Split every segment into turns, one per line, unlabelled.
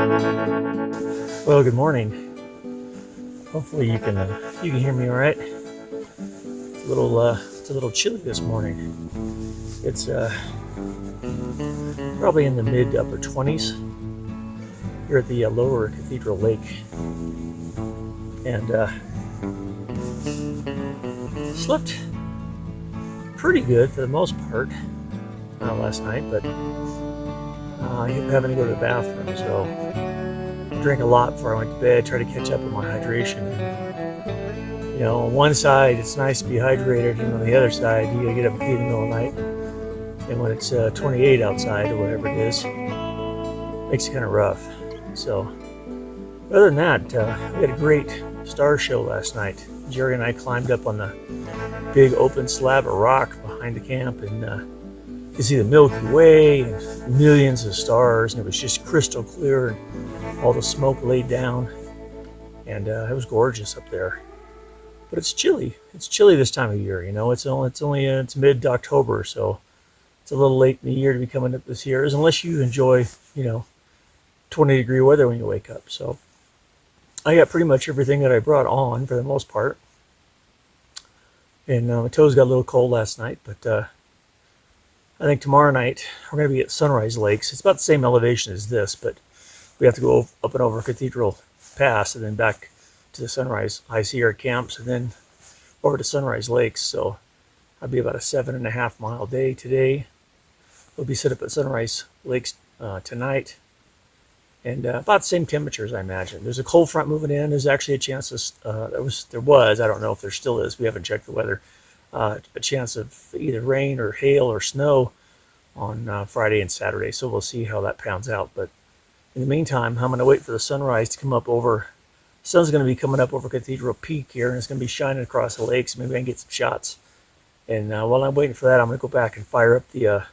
Well, good morning. Hopefully you can hear me all right. It's a little chilly this morning. It's probably in the mid to upper 20s here at the Lower Cathedral Lake, and slept pretty good for the most part last night, but having to go to the bathroom, so I drank a lot before I went to bed, try to catch up on my hydration. You know, on one side it's nice to be hydrated, and on the other side you gotta get up and pee in the middle of the night. And when it's 28 outside or whatever it is, it makes it kind of rough. So other than that, we had a great star show last night. Gerry and I climbed up on the big open slab of rock behind the camp, and you could see the Milky Way and millions of stars, and it was just crystal clear, and all the smoke laid down, and it was gorgeous up there. But it's chilly. It's chilly this time of year. You know, it's mid-October, so it's a little late in the year to be coming up this year, unless you enjoy, 20-degree weather when you wake up. So I got pretty much everything that I brought on for the most part, and my toes got a little cold last night, but I think tomorrow night we're going to be at Sunrise Lakes. It's about the same elevation as this, but we have to go up and over Cathedral Pass and then back to the Sunrise High Sierra camps and then over to Sunrise Lakes. So I'll be about a 7.5 mile day today. We'll be set up at Sunrise Lakes tonight, and about the same temperatures, I imagine. There's a cold front moving in. There's actually a chance of, there was, I don't know if there still is, we haven't checked the weather, a chance of either rain or hail or snow on Friday and Saturday. So we'll see how that pans out. But in the meantime, I'm going to wait for the sunrise to come up over. The sun's going to be coming up over Cathedral Peak here, and it's going to be shining across the lakes. Maybe I can get some shots. And while I'm waiting for that, I'm going to go back and fire up the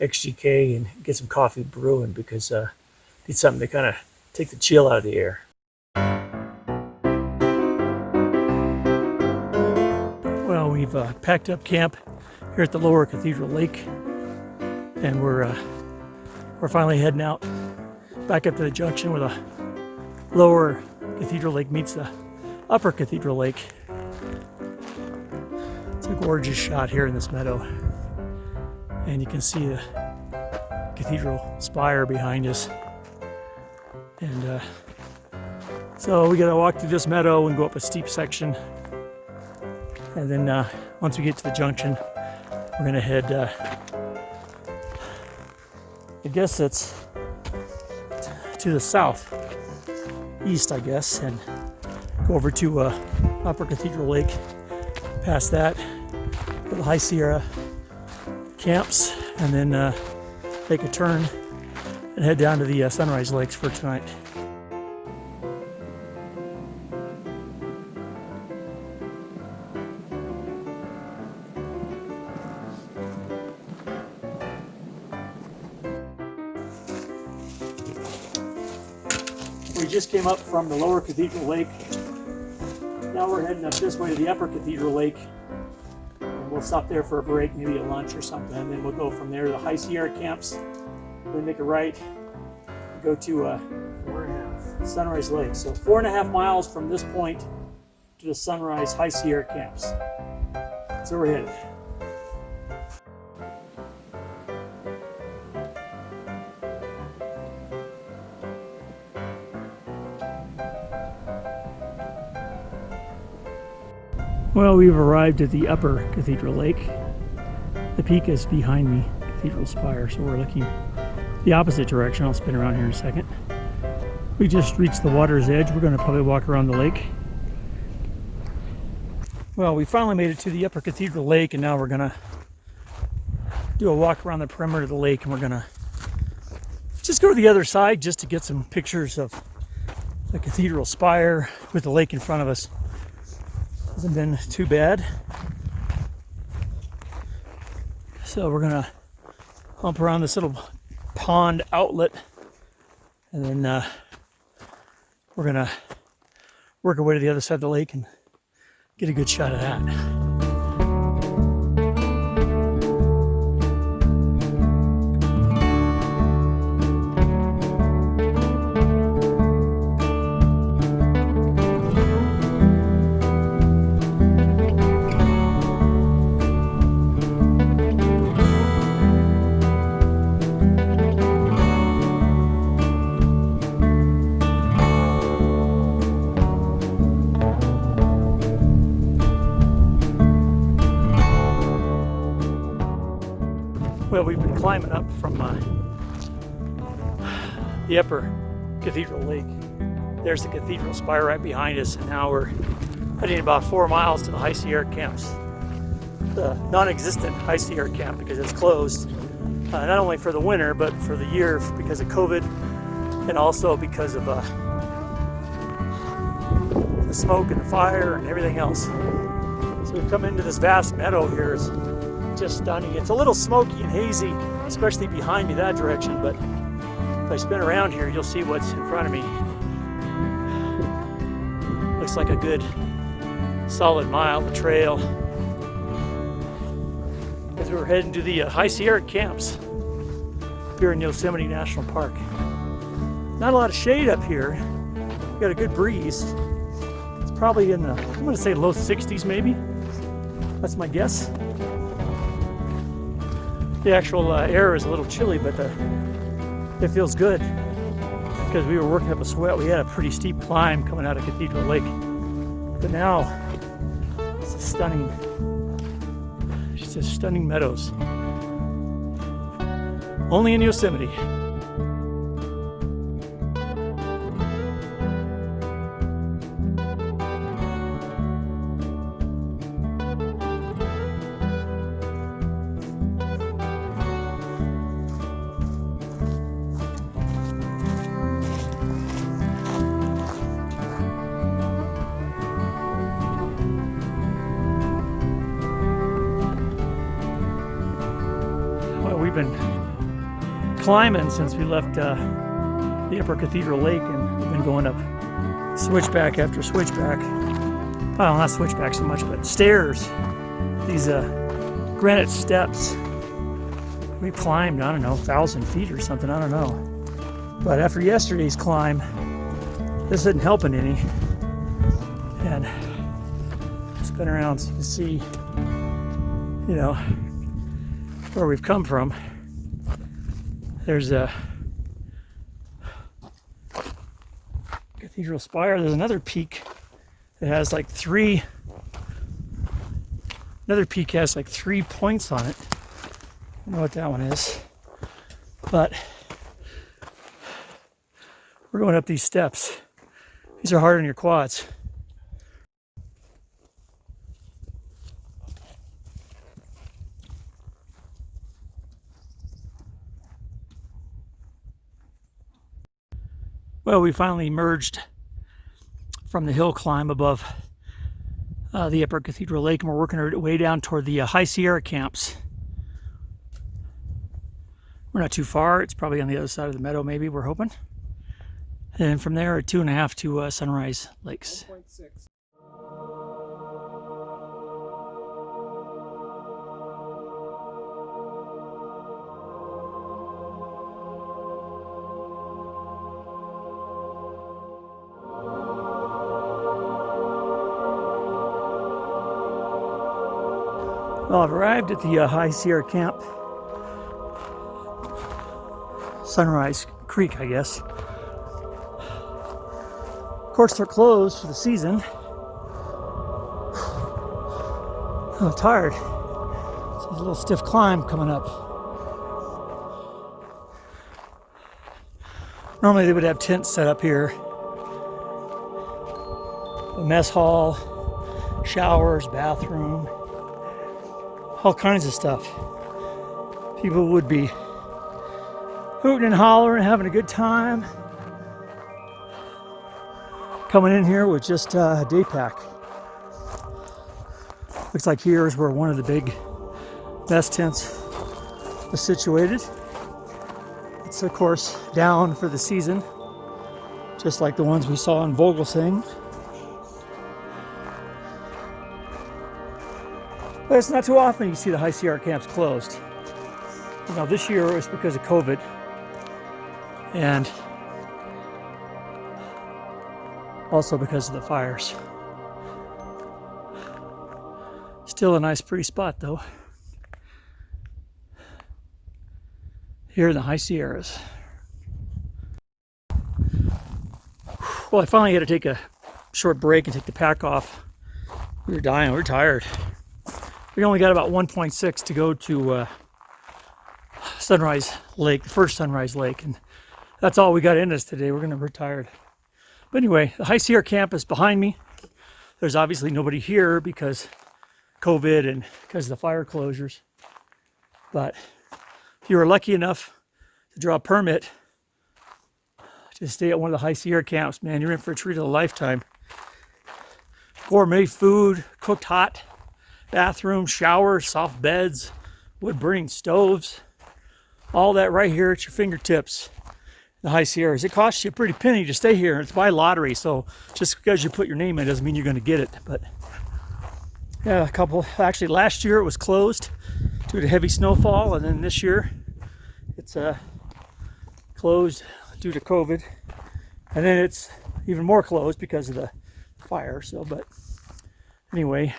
XGK and get some coffee brewing, because I need something to kind of take the chill out of the air. Well, we've packed up camp here at the Lower Cathedral Lake, and we're finally heading out back up to the junction where the Lower Cathedral Lake meets the Upper Cathedral Lake. It's a gorgeous shot here in this meadow, and you can see the cathedral spire behind us. And so we gotta walk through this meadow and go up a steep section, and then once we get to the junction, we're gonna head I guess it's to the south east, I guess, and go over to Upper Cathedral Lake, past that, to the High Sierra camps, and then make a turn and head down to the Sunrise Lakes for tonight. We just came up from the Lower Cathedral Lake. Now we're heading up this way to the Upper Cathedral Lake. And we'll stop there for a break, maybe a lunch or something, and then we'll go from there to the High Sierra camps, then make a right, go to Sunrise Lake. So 4.5 miles from this point to the Sunrise High Sierra camps. So we're headed. Well, we've arrived at the Upper Cathedral Lake. The peak is behind the cathedral spire, so we're looking the opposite direction. I'll spin around here in a second. We just reached the water's edge. We're going to probably walk around the lake. Well, we finally made it to the Upper Cathedral Lake, and now we're going to do a walk around the perimeter of the lake, and we're going to just go to the other side just to get some pictures of the cathedral spire with the lake in front of us. Hasn't been too bad. So we're gonna hump around this little pond outlet, and then we're gonna work our way to the other side of the lake and get a good shot of that. Well, we've been climbing up from the Upper Cathedral Lake. There's the cathedral spire right behind us, and now we're heading about 4 miles to the High Sierra camps. The non-existent High Sierra camp, because it's closed, not only for the winter, but for the year because of COVID, and also because of the smoke and the fire and everything else. So we've come into this vast meadow here. It's just stunning. It's a little smoky and hazy, especially behind me that direction, but if I spin around here, you'll see what's in front of me. Looks like a good solid mile of trail as we're heading to the High Sierra camps here in Yosemite National Park. Not a lot of shade up here. We got a good breeze. It's probably in the, I'm going to say low 60s maybe. That's my guess. The actual air is a little chilly, but it feels good because we were working up a sweat. We had a pretty steep climb coming out of Cathedral Lake, but now it's a stunning, just stunning meadows. Only in Yosemite. We've been climbing since we left the Upper Cathedral Lake, and we've been going up switchback after switchback. Well, not switchback so much, but stairs. These granite steps. We climbed, I don't know, 1,000 feet or something, I don't know. But after yesterday's climb, this isn't helping any. And spin around so you can see, you know, where we've come from. There's a cathedral spire. There's another peak that has like three points on it. I don't know what that one is, but we're going up these steps. These are hard on your quads. Well, we finally emerged from the hill climb above the Upper Cathedral Lake, and we're working our way down toward the High Sierra camps. We're not too far. It's probably on the other side of the meadow, maybe, we're hoping. And from there, 2.5 to Sunrise Lakes. 1.6. Well, I've arrived at the High Sierra camp. Sunrise Creek, I guess. Of course, they're closed for the season. I'm tired. It's a little stiff climb coming up. Normally they would have tents set up here. A mess hall, showers, bathroom, all kinds of stuff. People would be hooting and hollering, having a good time. Coming in here with just a day pack. Looks like here is where one of the big mess tents was situated. It's of course down for the season, just like the ones we saw in Vogelsang. But it's not too often you see the High Sierra camps closed. You know, this year it was because of COVID, and also because of the fires. Still a nice, pretty spot though. Here in the High Sierras. Well, I finally had to take a short break and take the pack off. We were dying, we were tired. We only got about 1.6 to go to Sunrise Lake, the first Sunrise Lake, and that's all we got in us today. We're going to retire. But anyway, the High Sierra camp is behind me. There's obviously nobody here because COVID and because of the fire closures. But if you were lucky enough to draw a permit to stay at one of the High Sierra camps, man, you're in for a treat of a lifetime. Gourmet food, cooked hot, bathroom, shower, soft beds, wood burning stoves, all that right here at your fingertips. The High Sierras. It costs you a pretty penny to stay here. It's by lottery, so just because you put your name in doesn't mean you're going to get it. But yeah, actually last year it was closed due to heavy snowfall, and then this year it's closed due to COVID, and then it's even more closed because of the fire. So, but anyway,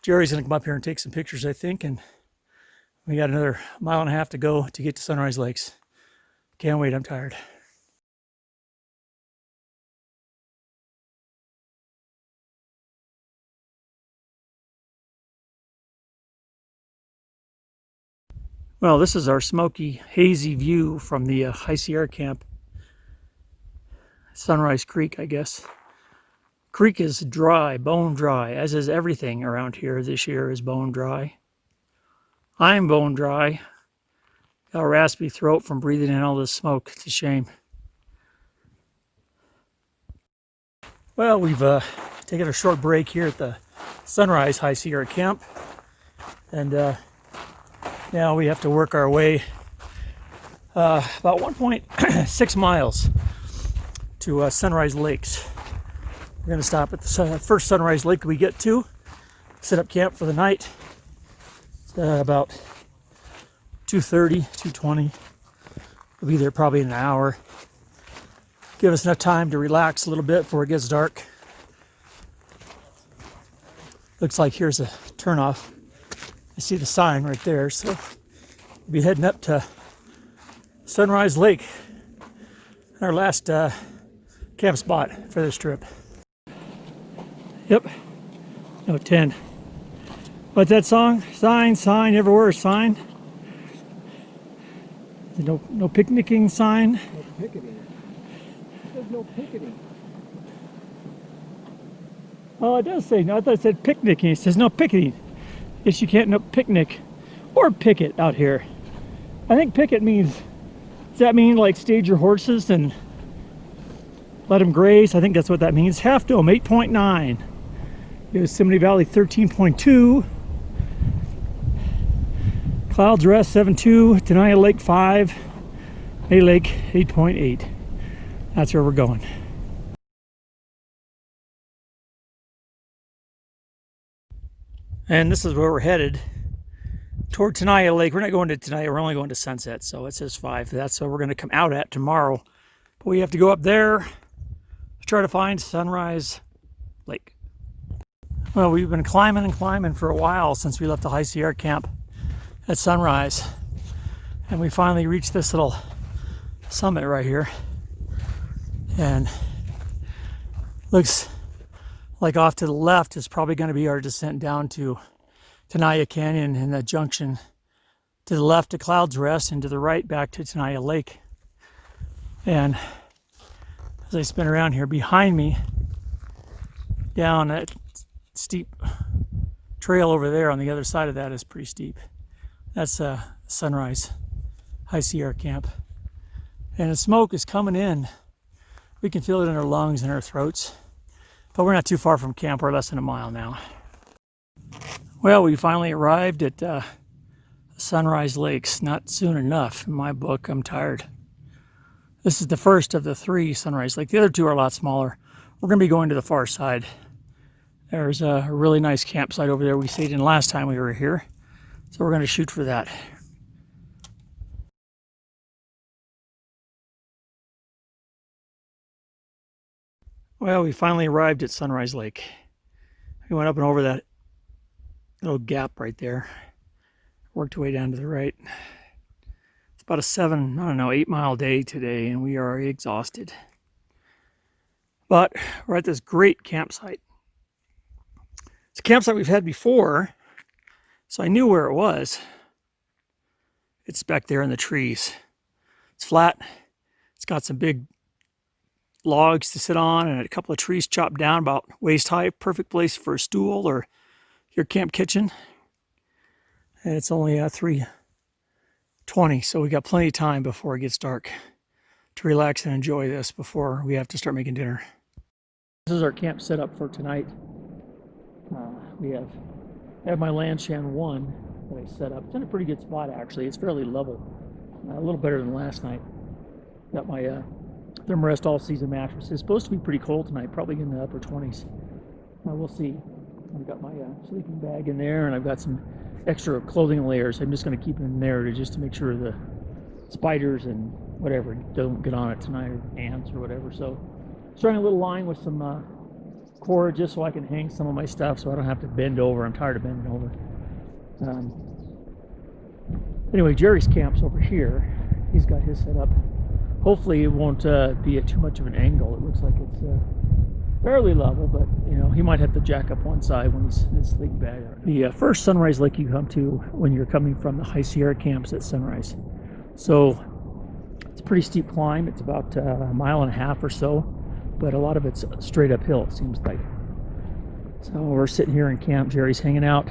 Jerry's going to come up here and take some pictures, I think, and we got another 1.5 miles to go to get to Sunrise Lakes. Can't wait, I'm tired. Well, this is our smoky, hazy view from the High Sierra camp. Sunrise Creek, I guess. Creek is dry, bone dry, as is everything around here this year is bone dry. I'm bone dry. Got a raspy throat from breathing in all this smoke. It's a shame. Well, we've taken a short break here at the Sunrise High Sierra camp, and now we have to work our way about 1.6 miles to Sunrise Lakes. We're going to stop at the first Sunrise Lake we get to, set up camp for the night. It's about 2:30, 2:20. We'll be there probably in an hour. Give us enough time to relax a little bit before it gets dark. Looks like here's a turnoff. I see the sign right there, so we'll be heading up to Sunrise Lake, our last camp spot for this trip. Yep, no 10. What's that song? Sign, everywhere, sign. No picnicking sign.
No picketing. There's no picketing.
Oh, it does say. No, I thought it said picnicking. It says no picketing. Guess you can't no picnic or picket out here. I think picket means. Does that mean like stage your horses and let them graze? I think that's what that means. Half Dome 8.9. Yosemite Valley 13.2. Clouds Rest 7.2, Tenaya Lake 5, May Lake 8.8. That's where we're going. And this is where we're headed, toward Tenaya Lake. We're not going to Tenaya, we're only going to Sunset, so it says 5. That's where we're going to come out at tomorrow. But we have to go up there to try to find Sunrise Lake. Well, we've been climbing and climbing for a while since we left the High Sierra camp at sunrise, and we finally reached this little summit right here, and looks like off to the left is probably going to be our descent down to Tenaya Canyon and the junction. To the left to Clouds Rest, and to the right back to Tenaya Lake. And as I spin around here behind me, down that steep trail over there on the other side of that is pretty steep. That's Sunrise High Sierra camp. And the smoke is coming in. We can feel it in our lungs and our throats. But we're not too far from camp. We're less than a mile now. Well, we finally arrived at Sunrise Lakes. Not soon enough. In my book, I'm tired. This is the first of the 3 Sunrise Lakes. The other 2 are a lot smaller. We're going to be going to the far side. There's a really nice campsite over there we stayed in last time we were here. So we're going to shoot for that. Well, we finally arrived at Sunrise Lake. We went up and over that little gap right there. Worked our way down to the right. It's about a 8 mile day today, and we are exhausted. But we're at this great campsite. It's a campsite we've had before, so I knew where it was. It's back there in the trees. It's flat. It's got some big logs to sit on and a couple of trees chopped down about waist high. Perfect place for a stool or your camp kitchen. And it's only 3:20, so we got plenty of time before it gets dark to relax and enjoy this before we have to start making dinner. This is our camp setup for tonight. We have my Lanshan 1 that I set up. It's in a pretty good spot actually. It's fairly level, a little better than last night. Got my Thermarest all-season mattress. It's supposed to be pretty cold tonight, probably in the upper 20s. We'll see. I've got my sleeping bag in there, and I've got some extra clothing layers. I'm just going to keep them in there just to make sure the spiders and whatever don't get on it tonight, or ants or whatever. So starting a little line with some cord just so I can hang some of my stuff so I don't have to bend over. I'm tired of bending over. Anyway, Gerry's camp's over here. He's got his set up. Hopefully it won't be at too much of an angle. It looks like it's fairly level, but you know, he might have to jack up one side when he's in his sleeping bag. The first sunrise lake you come to when you're coming from the High Sierra camps at sunrise. So it's a pretty steep climb. It's about a mile and a half or so, but a lot of it's straight uphill, it seems like. So we're sitting here in camp. Gerry's hanging out.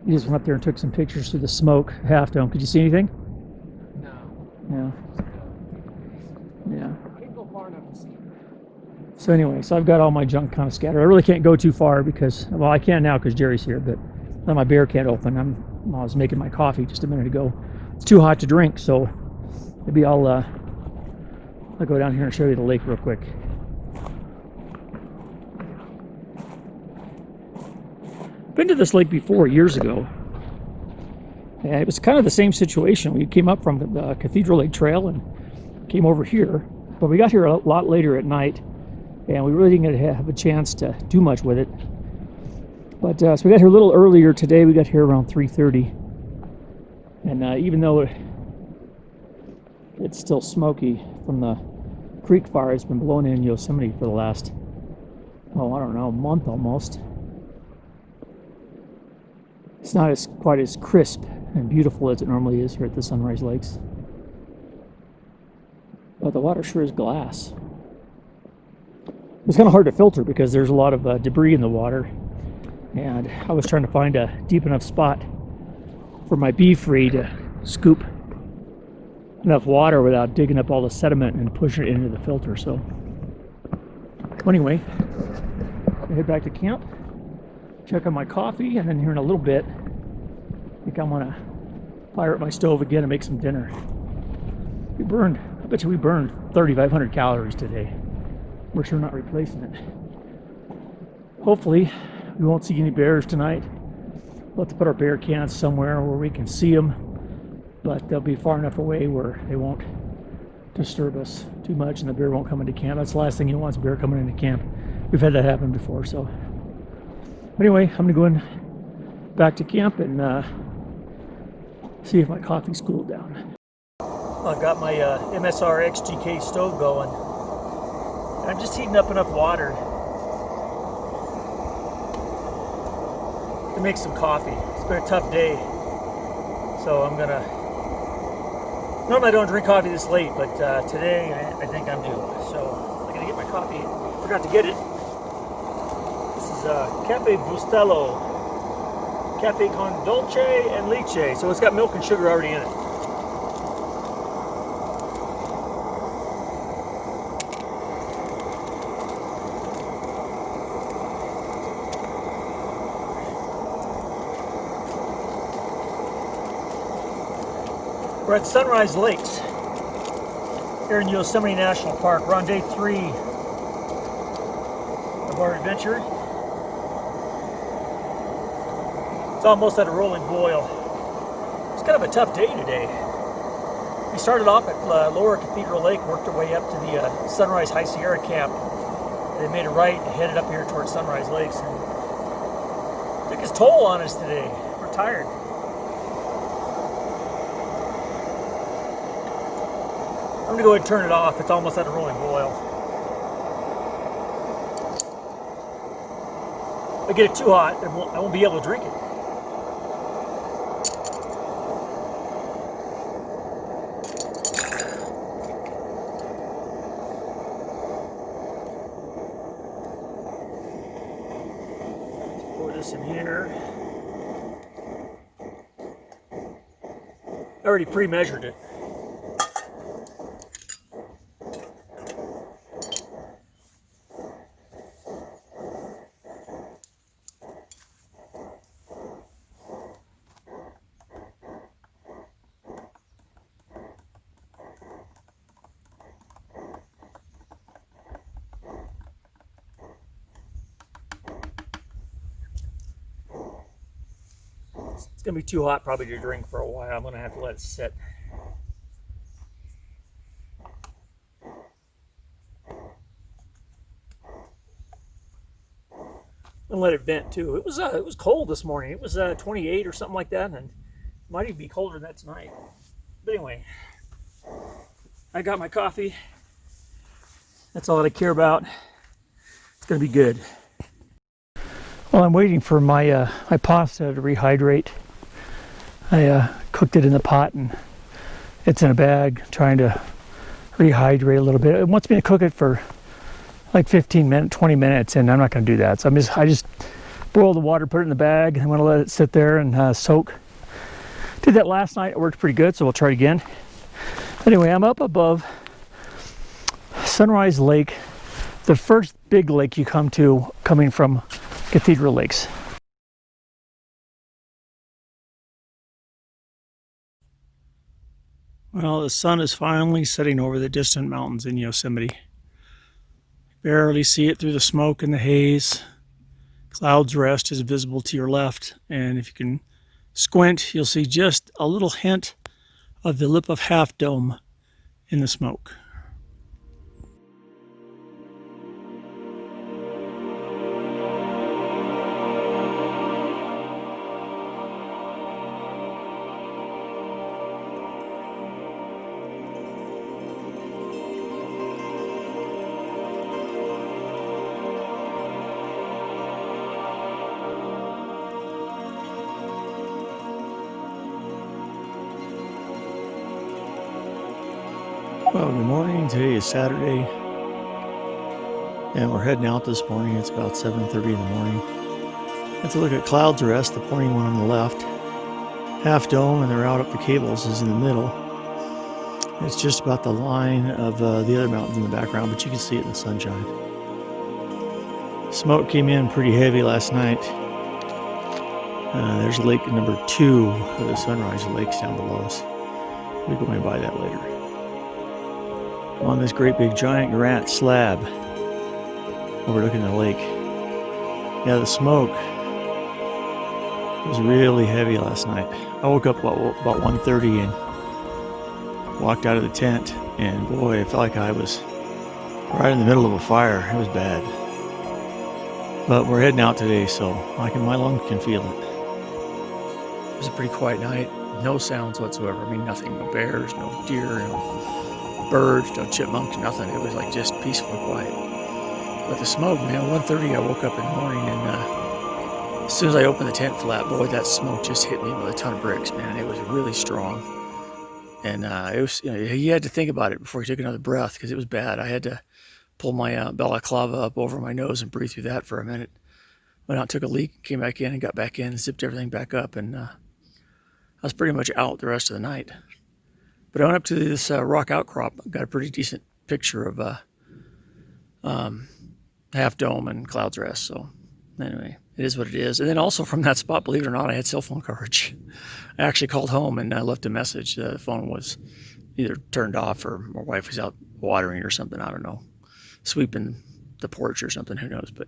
He just went up there and took some pictures through the smoke. Half dome. Could you see anything? No. Yeah.
Can't go far enough to see.
So anyway, so I've got all my junk kind of scattered. I really can't go too far because, well, I can now because Gerry's here, but my beer can't open. I was making my coffee just a minute ago. It's too hot to drink, so maybe I'll go down here and show you the lake real quick. Been to this lake before years ago. And it was kind of the same situation. We came up from the Cathedral Lake Trail and came over here, but we got here a lot later at night, and we really didn't have a chance to do much with it. But so we got here a little earlier today. We got here around 3:30, and even though it's still smoky from the creek fire, it's been blowing in Yosemite for the last, I don't know, month almost. It's not quite as crisp and beautiful as it normally is here at the Sunrise Lakes. But the water sure is glass. It's kind of hard to filter because there's a lot of debris in the water. And I was trying to find a deep enough spot for my bee-free to scoop enough water without digging up all the sediment and pushing it into the filter. So anyway, I head back to camp, check on my coffee, and then here in a little bit, I think I'm gonna fire up my stove again and make some dinner. I bet you we burned 3,500 calories today. We're sure not replacing it. Hopefully, we won't see any bears tonight. We'll have to put our bear cans somewhere where we can see them, but they'll be far enough away where they won't disturb us too much and the bear won't come into camp. That's the last thing you want is a bear coming into camp. We've had that happen before, so. Anyway, I'm gonna go in back to camp and see if my coffee's cooled down. I've got my MSR XGK stove going. I'm just heating up enough water to make some coffee. It's been a tough day, so I'm gonna. Normally I don't drink coffee this late, but today I think I'm due. So I'm gonna get my coffee. Forgot to get it. This is Cafe Bustelo, Cafe con Dolce and Leche. So it's got milk and sugar already in it. We're at Sunrise Lakes here in Yosemite National Park. We're on day 3 of our adventure. It's almost at a rolling boil. It's kind of a tough day today. We started off at Lower Cathedral Lake, worked our way up to the Sunrise High Sierra camp. Then made a right and headed up here towards Sunrise Lakes. And it took its toll on us today. We're tired. I'm going to go ahead and turn it off. It's almost at a rolling boil. If I get it too hot, I won't be able to drink it. this in here. I already pre-measured it. It's gonna be too hot probably to drink for a while. I'm gonna have to let it sit. And let it vent too. It was cold this morning. It was 28 or something like that, and it might even be colder than that tonight. But anyway, I got my coffee. That's all that I care about. It's gonna be good. Well, I'm waiting for my my pasta to rehydrate. I cooked it in the pot and it's in a bag, trying to rehydrate a little bit. It wants me to cook it for like 15 minutes, 20 minutes, and I'm not going to do that. So I just boil the water, put it in the bag, and I'm going to let it sit there and soak. Did that last night. It worked pretty good, so we'll try it again. Anyway, I'm up above Sunrise Lake, the first big lake you come to coming from Cathedral Lakes. Well, the sun is finally setting over the distant mountains in Yosemite. Barely see it through the smoke and the haze. Cloud's Rest is visible to your left, and if you can squint, you'll see just a little hint of the lip of Half Dome in the smoke. Well, good morning. Today is Saturday, and we're heading out this morning. It's about 7:30 in the morning. Let's look at Cloud's Rest, the pointing one on the left. Half Dome and the route up the cables is in the middle. It's just about the line of the other mountains in the background, but you can see it in the sunshine. Smoke came in pretty heavy last night. There's lake number 2 of the Sunrise Lakes down below us. We'll be going by that later. On this great big giant granite slab overlooking the lake. Yeah, the smoke was really heavy last night. I woke up about 1:30 and walked out of the tent, and boy, it felt like I was right in the middle of a fire. It was bad. But we're heading out today, so my lungs can feel it. It was a pretty quiet night. No sounds whatsoever. I mean, nothing. No bears, no deer, no birds, no chipmunks, nothing. It was like just peaceful and quiet. But the smoke, man, 1:30 I woke up in the morning, and as soon as I opened the tent flap, boy, that smoke just hit me with a ton of bricks, man. It was really strong. And it was, he had to think about it before he took another breath, because it was bad. I had to pull my balaclava up over my nose and breathe through that for a minute. Went out, took a leak, came back in and got back in, zipped everything back up, and I was pretty much out the rest of the night. But I went up to this rock outcrop, got a pretty decent picture of Half Dome and Cloud's Rest. So anyway, it is what it is. And then also from that spot, believe it or not, I had cell phone coverage. I actually called home and I left a message. The phone was either turned off or my wife was out watering or something. I don't know, sweeping the porch or something. Who knows? But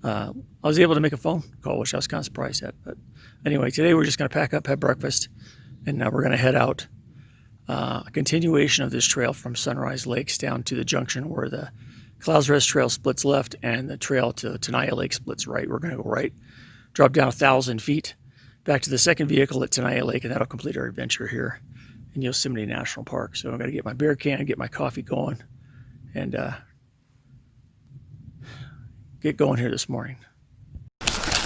I was able to make a phone call, which I was kind of surprised at. But anyway, today we're just going to pack up, have breakfast, and we're going to head out. A continuation of this trail from Sunrise Lakes down to the junction where the Cloud's Rest Trail splits left and the trail to Tenaya Lake splits right. We're going to go right, drop down 1,000 feet, back to the second vehicle at Tenaya Lake, and that'll complete our adventure here in Yosemite National Park. So I'm going to get my beer can, get my coffee going, and get going here this morning.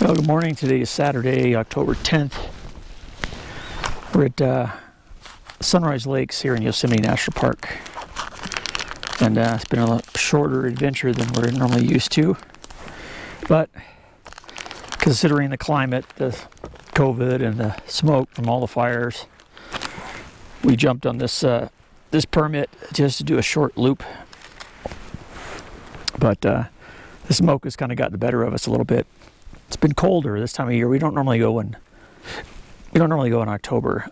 Well, good morning. Today is Saturday, October 10th. We're at Sunrise Lakes here in Yosemite National Park, and it's been a lot shorter adventure than we're normally used to, but considering the climate, the COVID, and the smoke from all the fires, we jumped on this this permit just to do a short loop. But the smoke has kind of got the better of us a little bit. It's been colder this time of year. We don't normally go in October.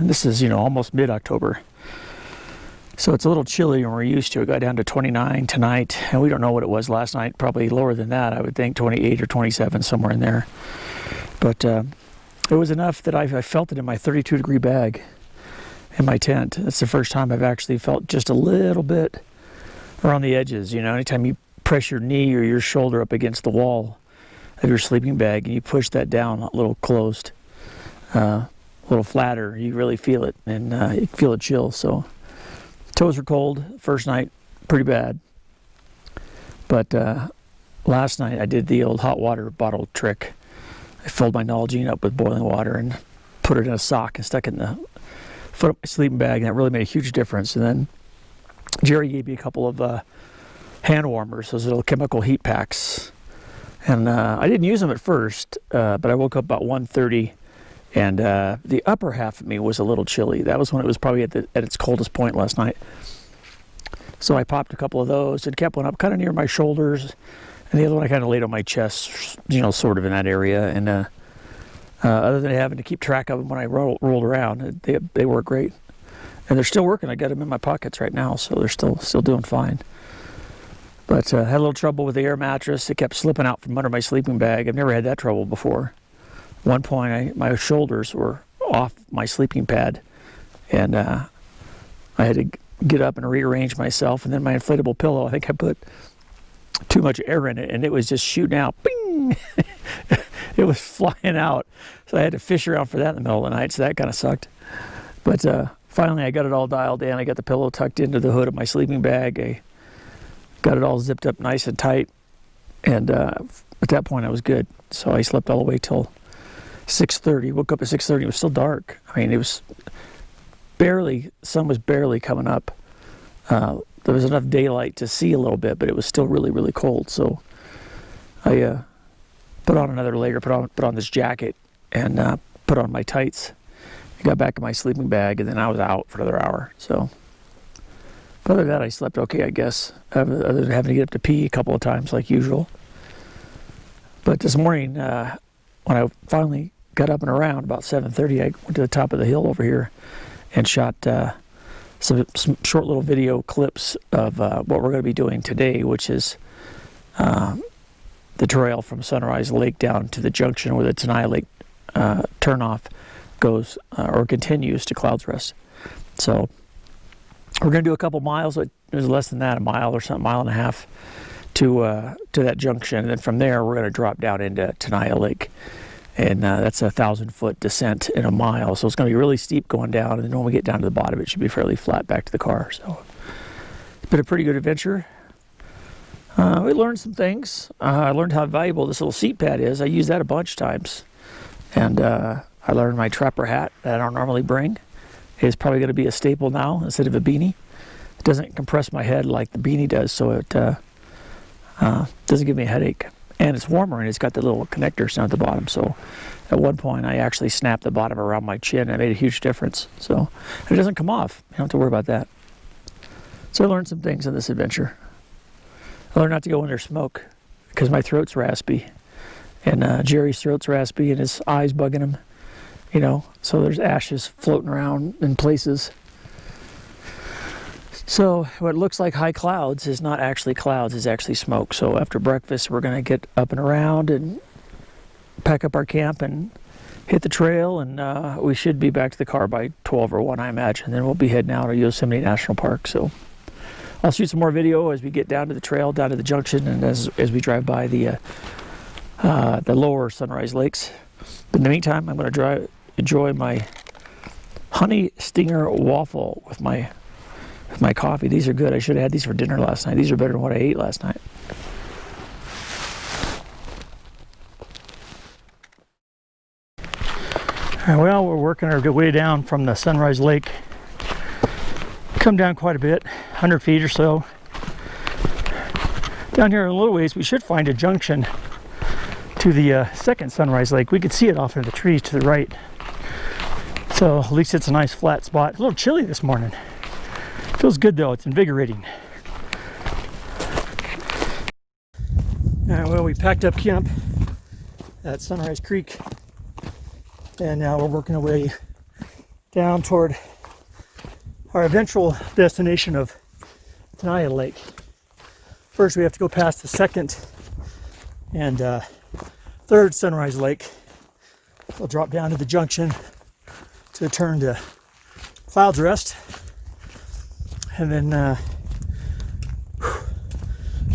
This is, almost mid-October. So it's a little chillier than we're used to. It got down to 29 tonight, and we don't know what it was last night. Probably lower than that, I would think 28 or 27, somewhere in there. But it was enough that I felt it in my 32-degree bag in my tent. That's the first time I've actually felt just a little bit around the edges. Anytime you press your knee or your shoulder up against the wall of your sleeping bag and you push that down a little closed, a little flatter, you really feel it, and you feel it chill. So toes were cold first night, pretty bad. But last night I did the old hot water bottle trick. I filled my Nalgene up with boiling water and put it in a sock and stuck it in the foot of my sleeping bag, and that really made a huge difference. And then Gerry gave me a couple of hand warmers, those little chemical heat packs. And I didn't use them at first, but I woke up about 1:30, and the upper half of me was a little chilly. That was when it was probably at its coldest point last night. So I popped a couple of those and kept one up kind of near my shoulders, and the other one I kind of laid on my chest, sort of in that area. And other than having to keep track of them when I rolled around, they work great. And they're still working. I got them in my pockets right now, so they're still doing fine. But had a little trouble with the air mattress. It kept slipping out from under my sleeping bag. I've never had that trouble before. At one point, my shoulders were off my sleeping pad, and I had to get up and rearrange myself. And then my inflatable pillow, I think I put too much air in it, and it was just shooting out. Bing! It was flying out. So I had to fish around for that in the middle of the night, so that kind of sucked. But finally, I got it all dialed in. I got the pillow tucked into the hood of my sleeping bag. I got it all zipped up nice and tight. And at that point, I was good. So I slept all the way till 6:30. Woke up at 6:30. It was still dark. I mean, it was sun was barely coming up. There was enough daylight to see a little bit, but it was still really, really cold. So I put on another layer, put on this jacket, and put on my tights. I got back in my sleeping bag, and then I was out for another hour. So other than that, I slept okay, I guess, other than having to get up to pee a couple of times like usual. But this morning, when I finally got up and around about 7:30, I went to the top of the hill over here and shot some short little video clips of what we're going to be doing today, which is the trail from Sunrise Lake down to the junction where the Tenaya Lake turnoff goes or continues to Clouds Rest. So we're going to do a couple miles. It was less than that, a mile or something, mile and a half to that junction. And then from there, we're going to drop down into Tenaya Lake. And that's a 1,000-foot descent in a mile. So it's going to be really steep going down. And then when we get down to the bottom, it should be fairly flat back to the car. So it's been a pretty good adventure. We learned some things. I learned how valuable this little seat pad is. I use that a bunch of times. And I learned my trapper hat that I don't normally bring is probably going to be a staple now instead of a beanie. It doesn't compress my head like the beanie does, so it doesn't give me a headache. And it's warmer, and it's got the little connectors down at the bottom. So at one point, I actually snapped the bottom around my chin, and it made a huge difference. So it doesn't come off. You don't have to worry about that. So I learned some things in this adventure. I learned not to go in there smoke because my throat's raspy. And Gerry's throat's raspy, and his eyes bugging him. So there's ashes floating around in places. So what looks like high clouds is not actually clouds, it's actually smoke. So after breakfast, we're going to get up and around and pack up our camp and hit the trail, and we should be back to the car by 12 or 1, I imagine. Then we'll be heading out to Yosemite National Park. So I'll shoot some more video as we get down to the trail, down to the junction, and as we drive by the lower Sunrise Lakes. But in the meantime, I'm going to enjoy my honey stinger waffle with my coffee. These are good. I should have had these for dinner last night. These are better than what I ate last night. All right, well, we're working our way down from the Sunrise Lake. Come down quite a bit, 100 feet or so. Down here in a little ways, we should find a junction to the second Sunrise Lake. We could see it off in the trees to the right. So at least it's a nice flat spot. A little chilly this morning. Feels good though, it's invigorating. Well, we packed up camp at Sunrise Creek, and now we're working our way down toward our eventual destination of Tenaya Lake. First, we have to go past the second and third Sunrise Lake. We'll drop down to the junction to turn to Clouds Rest, and then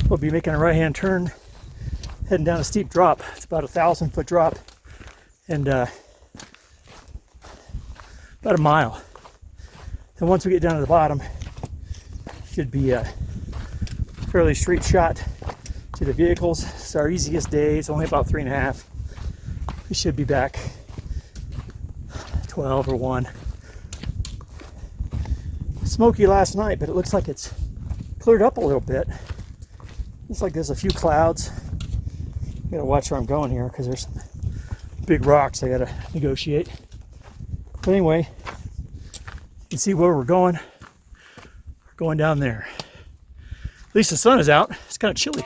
we'll be making a right-hand turn, heading down a steep drop. It's about a 1,000-foot drop, and about a mile. And once we get down to the bottom, should be a fairly straight shot to the vehicles. It's our easiest day. It's only about 3.5. We should be back 12 or 1. Smoky last night, but it looks like it's cleared up a little bit. Looks like there's a few clouds. I gotta watch where I'm going here because there's some big rocks I gotta negotiate. But anyway, you can see where we're going. We're going down there. At least the sun is out. It's kind of chilly.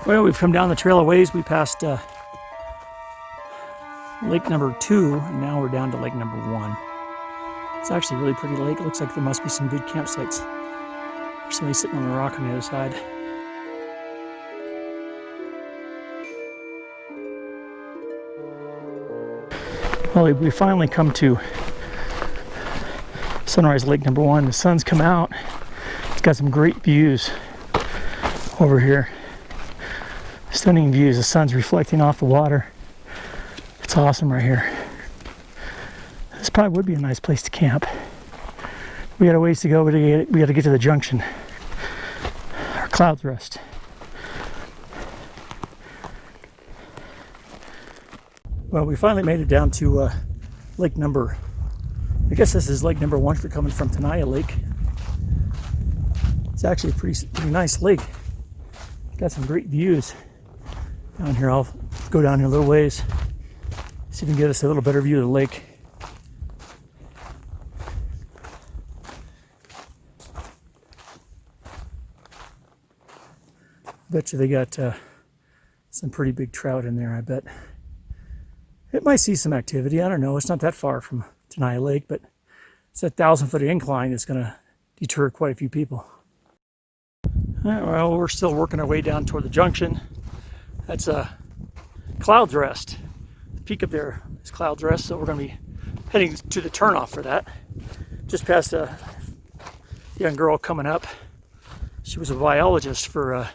Well, we've come down the trail a ways. We passed lake number 2, and now we're down to lake number 1. It's actually a really pretty lake. It looks like there must be some good campsites. There's somebody sitting on the rock on the other side. Well, we finally come to Sunrise Lake number 1. The sun's come out. It's got some great views over here. Stunning views. The sun's reflecting off the water. It's awesome right here. This probably would be a nice place to camp. We got a ways to go. We got to get to the junction. Our Clouds Rest. Well, we finally made it down to lake number, I guess this is lake number 1 if you're coming from Tenaya Lake. It's actually a pretty nice lake. Got some great views down here. I'll go down here a little ways, see if we can get us a little better view of the lake. Bet you they got some pretty big trout in there, I bet. It might see some activity. I don't know. It's not that far from Tenaya Lake, but it's that 1,000-foot incline that's going to deter quite a few people. All right, well, we're still working our way down toward the junction. That's Clouds Rest. The peak up there is Clouds Rest, so we're going to be heading to the turnoff for that. Just past a young girl coming up. She was a biologist for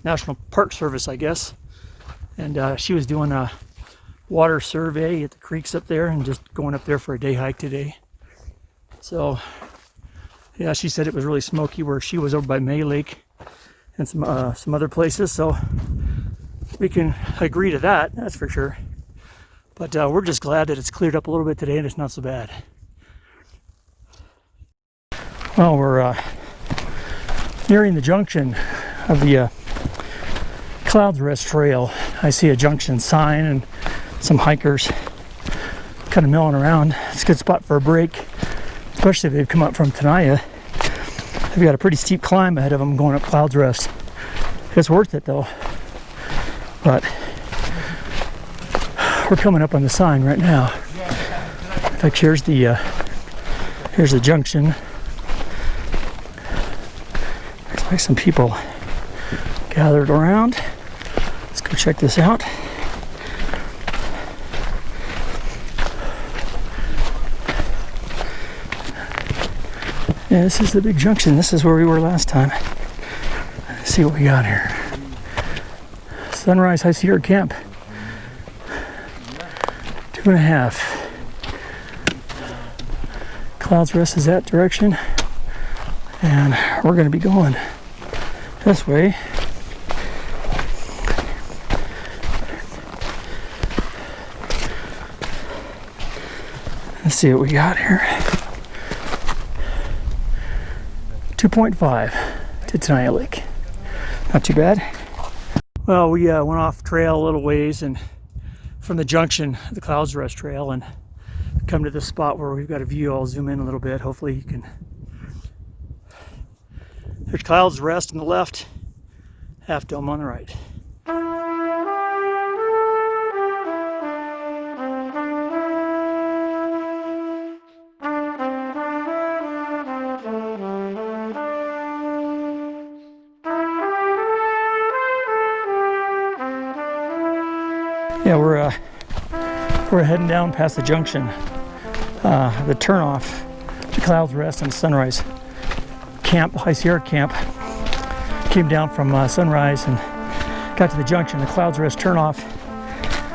National Park Service, I guess. And she was doing a water survey at the creeks up there and just going up there for a day hike today. So, yeah, she said it was really smoky where she was over by May Lake and some other places. So we can agree to that, that's for sure. But we're just glad that it's cleared up a little bit today and it's not so bad. Well, we're nearing the junction of the Clouds Rest Trail. I see a junction sign and some hikers kind of milling around. It's a good spot for a break, especially if they've come up from Tenaya. They've got a pretty steep climb ahead of them going up Clouds Rest. It's worth it though. But we're coming up on the sign right now. In fact, here's the junction. There's like some people gathered around. Let's go check this out. Yeah, this is the big junction. This is where we were last time. Let's see what we got here. Sunrise High Sierra Camp. 2.5. Clouds Rest is that direction. And we're going to be going this way. Let's see what we got here. 2.5 to Tenaya Lake. Not too bad. Well, we went off trail a little ways and from the junction, the Clouds Rest Trail, and come to this spot where we've got a view. I'll zoom in a little bit. Hopefully you can. There's Clouds Rest on the left, Half Dome on the right. Yeah, we're heading down past the junction, the turnoff, the Clouds Rest and Sunrise Camp, High Sierra Camp. Came down from Sunrise and got to the junction, the Clouds Rest turnoff.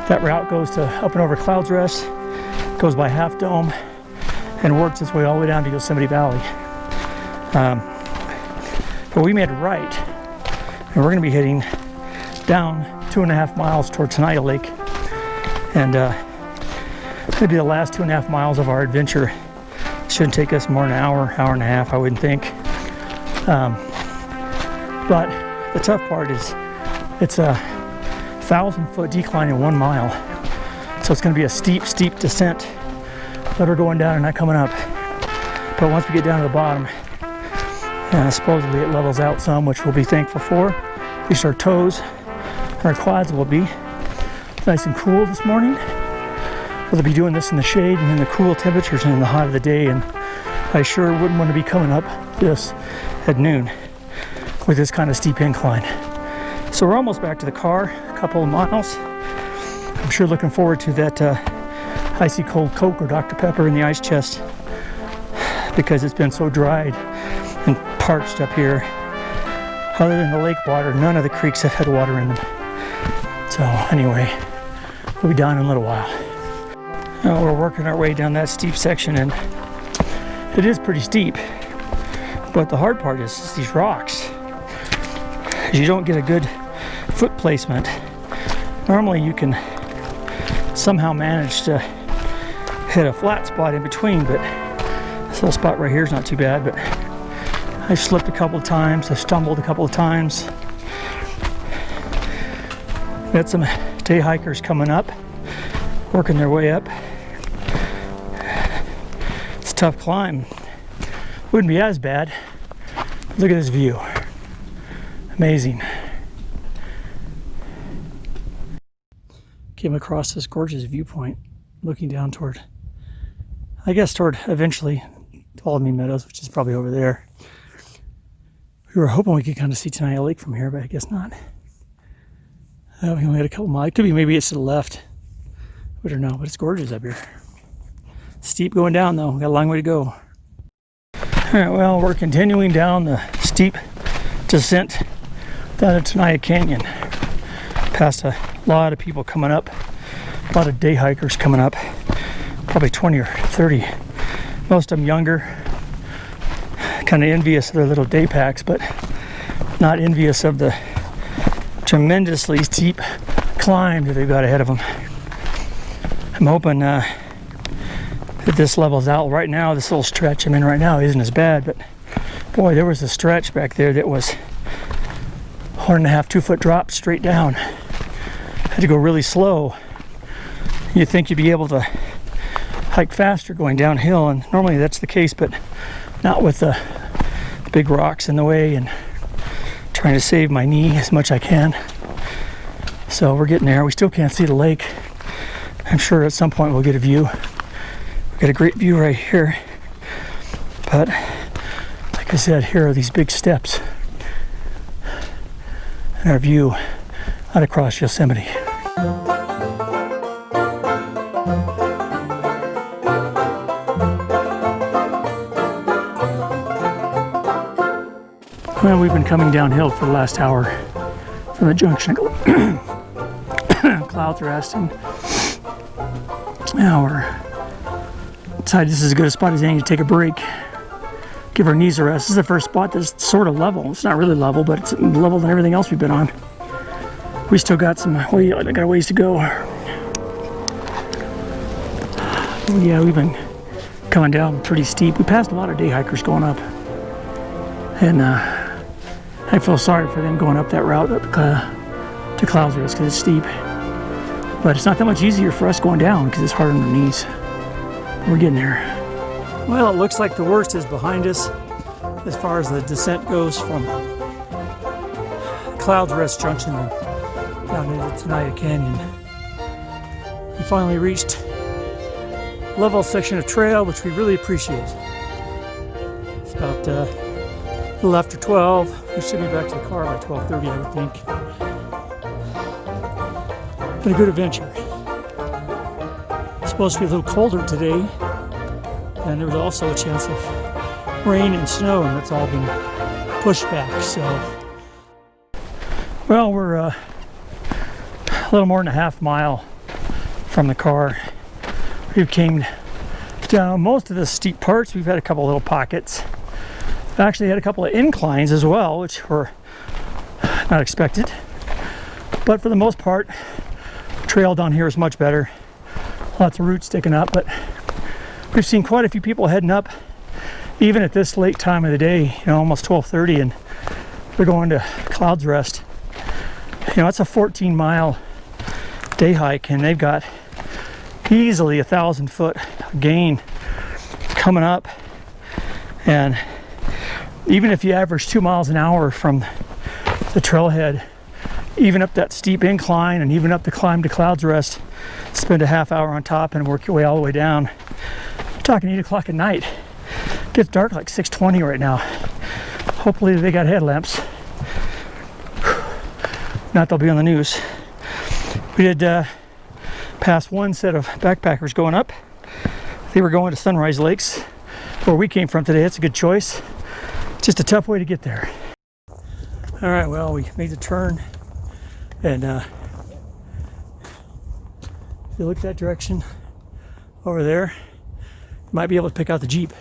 That route goes to up and over Clouds Rest, goes by Half Dome, and works its way all the way down to Yosemite Valley. But we made a right, and we're going to be heading down 2.5 miles toward Tenaya Lake. And it'll be the last 2.5 miles of our adventure. Shouldn't take us more than an hour, hour and a half, I wouldn't think. But the tough part is it's a 1,000-foot decline in 1 mile. So it's going to be a steep, steep descent that are going down and not coming up. But once we get down to the bottom, supposedly it levels out some, which we'll be thankful for. At least our toes and our quads will be nice and cool this morning. We'll be doing this in the shade and in the cool temperatures and in the hot of the day, and I sure wouldn't want to be coming up this at noon with this kind of steep incline. So we're almost back to the car, a couple of miles. I'm sure looking forward to that icy cold Coke or Dr. Pepper in the ice chest, because it's been so dried and parched up here. Other than the lake water, none of the creeks have had water in them. So anyway, we'll be down in a little while. Now we're working our way down that steep section, and it is pretty steep. But the hard part is these rocks. You don't get a good foot placement. Normally you can somehow manage to hit a flat spot in between, but this little spot right here is not too bad. But I slipped a couple of times, I stumbled a couple of times. Got some day hikers coming up, working their way up. It's a tough climb. Wouldn't be as bad. Look at this view. Amazing. Came across this gorgeous viewpoint, looking down toward, I guess toward eventually Tuolumne Meadows, which is probably over there. We were hoping we could kind of see Tenaya Lake from here, but I guess not. We only had a couple miles. It could be maybe it's to the left. We don't know, but it's gorgeous up here. Steep going down though. We got a long way to go. Alright, well, we're continuing down the steep descent down to Tenaya Canyon. Past a lot of people coming up. A lot of day hikers coming up. Probably 20 or 30. Most of them younger. Kind of envious of their little day packs, but not envious of the tremendously steep climb that they've got ahead of them. I'm hoping that this levels out. Right now, this little stretch I'm in right now isn't as bad, but boy, there was a stretch back there that was 1.5, 2 foot drop straight down. Had to go really slow. You'd think you'd be able to hike faster going downhill, and normally that's the case, but not with the big rocks in the way, and trying to save my knee as much as I can. So we're getting there. We still can't see the lake. I'm sure at some point we'll get a view. We've got a great view right here. But like I said, here are these big steps. And our view out across Yosemite. Well, we've been coming downhill for the last hour from the junction. Clouds Rest, and now we're decided this is as good a spot as any to take a break, give our knees a rest. This is the first spot that's sort of level. It's not really level, but it's level than everything else we've been on. We still got some got a ways to go. Yeah, we've been coming down pretty steep. We passed a lot of day hikers going up, and I feel sorry for them going up that route up
to Clouds Rest because it's steep. But it's not that much easier for us going down because it's hard on our knees. We're getting there. Well, it looks like the worst is behind us as far as the descent goes from Clouds Rest Junction down into Tenaya Canyon. We finally reached level section of trail, which we really appreciate. It's about a little after 12. We should be back to the car by 12:30, I would think. Been a good adventure. It's supposed to be a little colder today, and there was also a chance of rain and snow, and that's all been pushed back. So, well, we're a little more than a half mile from the car. We came down most of the steep parts. We've had a couple little pockets. Actually had a couple of inclines as well, which were not expected. But for the most part, the trail down here is much better. Lots of roots sticking up, but we've seen quite a few people heading up, even at this late time of the day, almost 12:30, and they're going to Clouds Rest. It's a 14-mile day hike, and they've got easily 1,000-foot gain coming up. And even if you average 2 miles an hour from the trailhead, even up that steep incline and even up the climb to Clouds Rest, spend a half hour on top and work your way all the way down. We're talking 8 o'clock at night. It gets dark like 6:20 right now. Hopefully they got headlamps. Not they'll be on the news. We did pass one set of backpackers going up. They were going to Sunrise Lakes, where we came from today. It's a good choice. Just a tough way to get there. All right, well, we made the turn, and if you look that direction over there, you might be able to pick out the Jeep.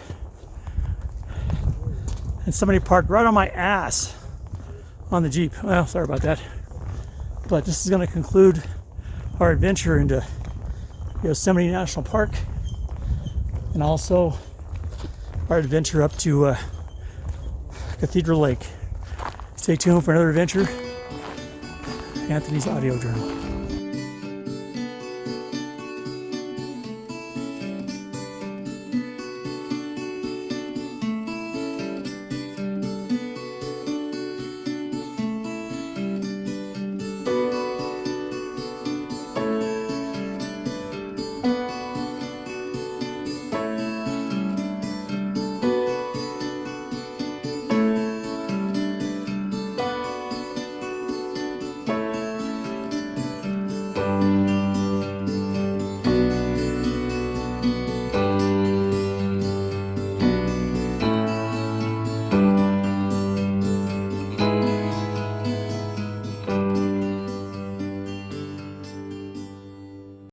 And somebody parked right on my ass on the Jeep. Well, sorry about that. But this is going to conclude our adventure into Yosemite National Park, and also our adventure up to Cathedral Lake. Stay tuned for another adventure. Anthony's Audio Journal.